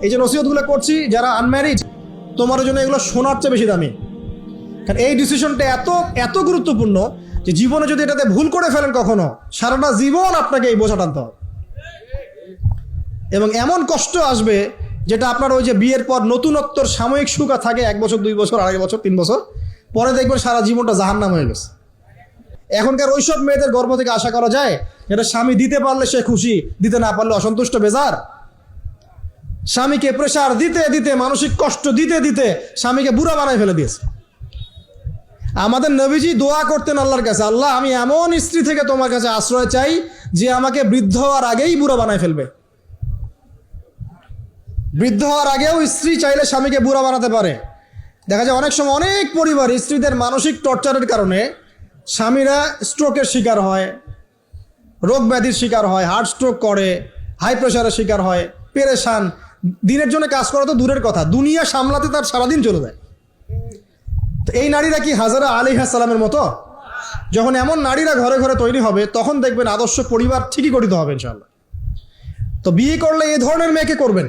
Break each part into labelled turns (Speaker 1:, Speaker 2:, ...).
Speaker 1: এই যে নসিহতগুলো করছি যারা আনম্যারিড, তোমার জন্য এগুলো শোনার চেয়ে বেশি দামি। কারণ এই ডিসিশনটা এত এত গুরুত্বপূর্ণ যে জীবনে যদি এটাতে ভুল করে ফেলেন কখনো, সারাটা জীবন আপনাকে এই বোঝা টানতে হবে এবং এমন কষ্ট আসবে যেটা আপনার ওই যে বিয়ের পর নতুনত্বর সাময়িক সুখ থাকে 1 বছর 2 বছর 2.5 বছর 3 বছর পরে দেখবেন সারা জীবনটা জাহান্নাম হয়ে গেছে। এখনকার ওইসব মেয়েদের গর্ভ থেকে আশা করা যায় যেটা স্বামী দিতে পারলে সে খুশি, দিতে না পারলে অসন্তুষ্ট বেজার। স্বামীকে প্রেশার দিতে দিতে, মানসিক কষ্ট দিতে দিতে স্বামীকে বুড়া বানায় ফেলে দিয়েছে। আমাদের নবীজি দোয়া করতেন আল্লাহর কাছে, আল্লাহ আমি এমন স্ত্রী থেকে তোমার কাছে আশ্রয় চাই যে আমাকে বৃদ্ধ হওয়ার আগেই বুড়া বানায় ফেলবে। বৃদ্ধ হওয়ার আগেও স্ত্রী চাইলে স্বামীকে বুড়া বানাতে পারে। দেখা যায় অনেক সময় অনেক পরিবার স্ত্রীদের মানসিক টর্চারের কারণে স্বামীরা স্ট্রোকের শিকার হয়, রোগ ব্যাধির শিকার হয়, হার্ট স্ট্রোক করে, হাই প্রেশারের শিকার হয়, পেরেশান। দিনের জন্য কাজ করা তো দূরের কথা, দুনিয়া সামলাতে তার সারাদিন চলে যায়। তো এই নারীরা কি হাজারা আলাইহিস সালামের মতো? যখন এমন নারীরা ঘরে ঘরে তৈরি হবে তখন দেখবেন আদর্শ পরিবার ঠিকই গঠিত হবে ইনশাআল্লাহ। তো বিয়ে করলে এই ধরনের মেয়েকে করবেন।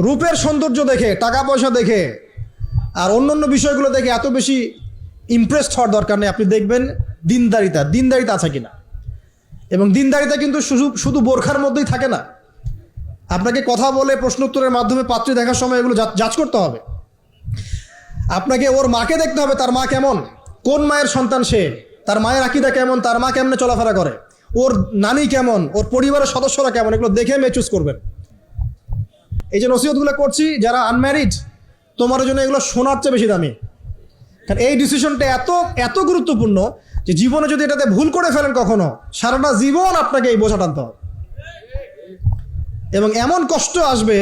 Speaker 1: রূপের সৌন্দর্য দেখে, টাকা পয়সা দেখে আর অন্যান্য বিষয়গুলো দেখে এত বেশি ইমপ্রেসড হওয়ার দরকার নেই। আপনি দেখবেন দিনদারিতা আছে কিনা। এবং দিনদারিতা কিন্তু শুধু বোরখার মধ্যেই থাকে না। আপনাকে কথা বলে প্রশ্নোত্তরের মাধ্যমে পাত্রী দেখার সময় এগুলো যাচ করতে হবে। আপনাকে ওর মাকে দেখতে হবে, তার মা কেমন, কোন মায়ের সন্তান সে, তার মায়ের আকীদা কেমন, তার মা কেমনে চলাফেরা করে, ওর নানি কেমন, ওর পরিবারের সদস্যরা কেমন, এগুলো দেখে মেয়ে চুজ করবেন। এই যে নসিহতগুলো করছি যারা আনম্যারিড, তোমার জন্য এগুলো শোনার চেয়ে বেশি দামি। কারণ এই ডিসিশনটা এত এত গুরুত্বপূর্ণ যে জীবনে যদি এটাতে ভুল করে ফেলেন কখনো, সারাটা জীবন আপনাকে এই বোঝা টানতে হবে এবং এমন কষ্ট আসবে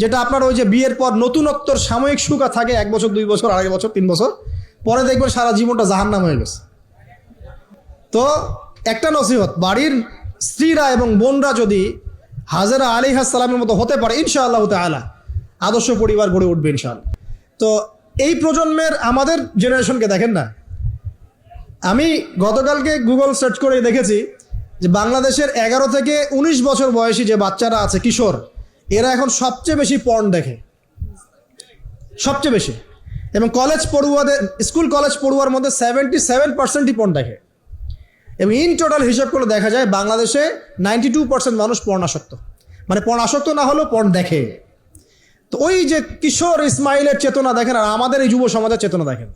Speaker 1: যেটা আপনার ওই যে বিয়ের পর নতুনত্বর সাময়িক সুখ থাকে 1 বছর 2 বছর 2.5 বছর 3 বছর পরে দেখবেন সারা জীবনটা জাহান্নাম হয়ে গেছে। তো একটা নসিহত, বাড়ির স্ত্রীরা এবং বোনরা যদি হাজেরা আলাইহিস সালামের মতো হতে পারে ইনশাআল্লাহ তাআলা আদর্শ পরিবার গড়ে উঠবে ইনশাআল্লাহ। তো এই প্রজন্মের আমাদের জেনারেশনকে দেখেন না, আমি গতকালকে গুগল সার্চ করে দেখেছি যে বাংলাদেশের 11 থেকে 19 বছর বয়সী যে বাচ্চারা আছে, কিশোর, এরা এখন সবচেয়ে বেশি পর্ন দেখে, সবচেয়ে বেশি। এবং স্কুল কলেজ পড়ুয়ার মধ্যে 77%ই পর্ন দেখে। এবং ইন টোটাল হিসাব করে দেখা যায় বাংলাদেশে 92% মানুষ পর্ন আসক্ত, মানে পর্ন আসক্ত না হলেও পর্ন দেখে। তো ওই যে কিশোর ইসমাইলের চেতনা দেখেন আর আমাদের এই যুব সমাজের চেতনা দেখেন,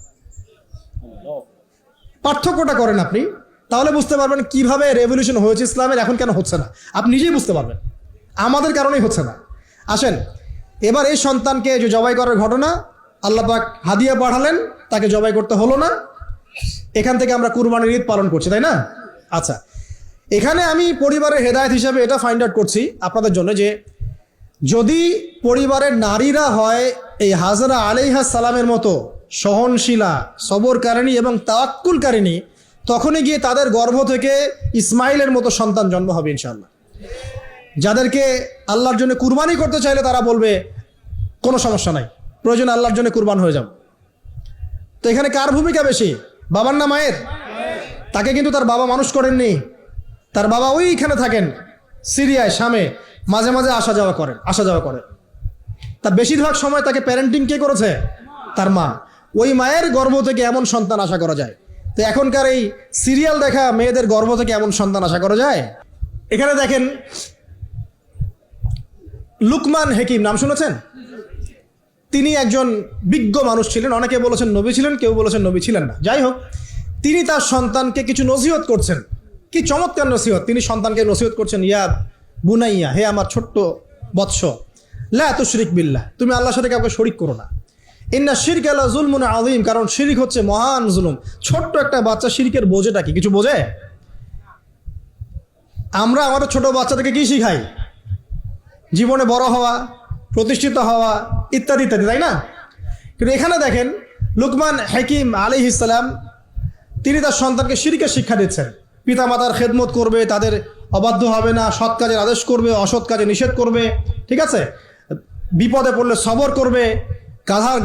Speaker 1: পার্থক্যটা করেন আপনি, তাহলে বুঝতে পারবেন কিভাবে রেভলিউশন হয়েছে ইসলামের, এখন কেন হচ্ছে না আপনি নিজেই বুঝতে পারবেন। আমাদের কারণেই হচ্ছে না। আসেন এবার এই সন্তানকে যে জবাই করার ঘটনা, আল্লাহ পাক হাদিয়া পাঠালেন, তাকে জবাই করতে হলো না, এখান থেকে আমরা কুরবানির ঈদ পালন করছি, তাই না? আচ্ছা, এখানে আমি পরিবারের হেদায়েত হিসাবে এটা ফাইন্ড আউট করছি আপনাদের জন্য যে যদি পরিবারের নারীরা হয় এই হাজরা আলাইহিস সালামের মতো সহনশীলা, সবরকারিণী এবং তাওয়াক্কুলকারিণী, তখনই গিয়ে তাদের গর্ভ থেকে ইসমাইলের মতো সন্তান জন্ম হবে ইনশাআল্লাহ। যাদেরকে আল্লাহর জন্য কুরবানি করতে চাইলে তারা বলবে কোনো সমস্যা নাই, প্রয়োজন আল্লাহর জন্য কুরবান হয়ে যাও। তো এখানে কার ভূমিকা বেশি, বাবার না মায়ের? তাকে কিন্তু তার বাবা মানুষ করেননি, তার বাবা ওইখানে থাকেন সিরিয়ায়, শামে, মাঝে মাঝে আসা যাওয়া করেন। তা বেশিরভাগ সময় তাকে প্যারেন্টিং কে করেছে? তার মা। ওই মায়ের গর্ভ থেকে এমন সন্তান আশা করা যায়। তো এখনকার এই সিরিয়াল দেখা মেয়েদের গর্ভ থেকে এমন সন্তান আশা করা যায়? এখানে দেখেন লুকমান হাকিম, নাম শুনেছেন? তিনি একজন বিজ্ঞ মানুষ ছিলেন, অনেকে বলেছেন নবী ছিলেন, কেউ বলেছেন নবী ছিলেন না। যাই হোক, তিনি তার সন্তানকে কিছু নসিহত করছেন। কি চমৎকার নসিহত! তিনি সন্তানকে নসিহত করছেন, ইয়া বুনাইয়া, হে আমার ছোট্ট বৎস, লা তুশরিক বিল্লাহ, তুমি আল্লাহর সাথে কাউকে শরিক করো না। ইন্না শিরকা লা যুলমুন আযীম, কারণ শিরিক হচ্ছে মহান জুলুম। ছোট্ট একটা বাচ্চা শিরিকের বোঝেটা কি কিছু বোঝে? আমরা আমাদের ছোট বাচ্চাদেরকে কি শিখাই? জীবনে বড় হওয়া, প্রতিষ্ঠিত হওয়া, ইত্যাদি ইত্যাদি, তাই না? কিন্তু এখানে দেখেন লুকমান হাকিম আলাইহিস সালাম, তিনি তার সন্তানকে শিরকের শিক্ষা দিচ্ছেন। পিতামাতার খেদমত করবে, তাদের অবাধ্য হবে না, সৎ কাজের আদেশ করবে, অসৎ কাজে নিষেধ করবে, ঠিক আছে? বিপদে পড়লে সবর করবে,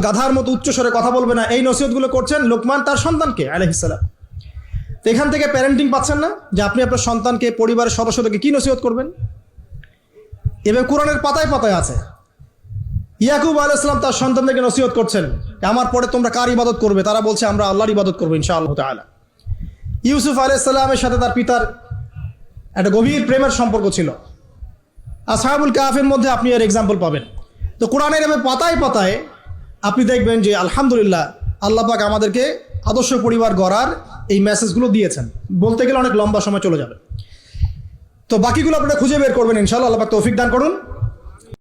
Speaker 1: গাধার মতো উচ্চস্বরে কথা বলবে না। এই নসিহতগুলো করছেন লোকমান তার সন্তানকে আলাইহিস সালাম। তো এখান থেকে প্যারেন্টিং পাচ্ছেন না যে আপনি আপনার সন্তানকে, পরিবারের সদস্যদেরকে কি নসিহত করবেন? এবার কোরআনের পাতায় পাতায় আছে। ইয়াকুব আলাইহিস সালাম তার সন্তানদেরকে নসিহত করছেন, আমার পরে তোমরা কার ইবাদত করবে? তারা বলছে আমরা আল্লাহর ইবাদত করবো ইনশাআল্লাহ তাআলা। ইউসুফ আলাইহিস সালামের সাথে তার পিতার একটা গভীর প্রেমের সম্পর্ক ছিল। আসহাবুল কাহফের মধ্যে আপনি এর এক্সাম্পল পাবেন। তো কোরআনের এভাবে পাতায় পাতায় আপনি দেখবেন যে আলহামদুলিল্লাহ আল্লাহ পাক আমাদেরকে আদর্শ পরিবার গড়ার এই মেসেজগুলো দিয়েছেন। বলতে গেলে অনেক লম্বা সময় চলে যাবে, তো বাকিগুলো আপনারা খুঁজে বের করবেন ইনশাআল্লাহ। আল্লাহ পাক তৌফিক দান করুন।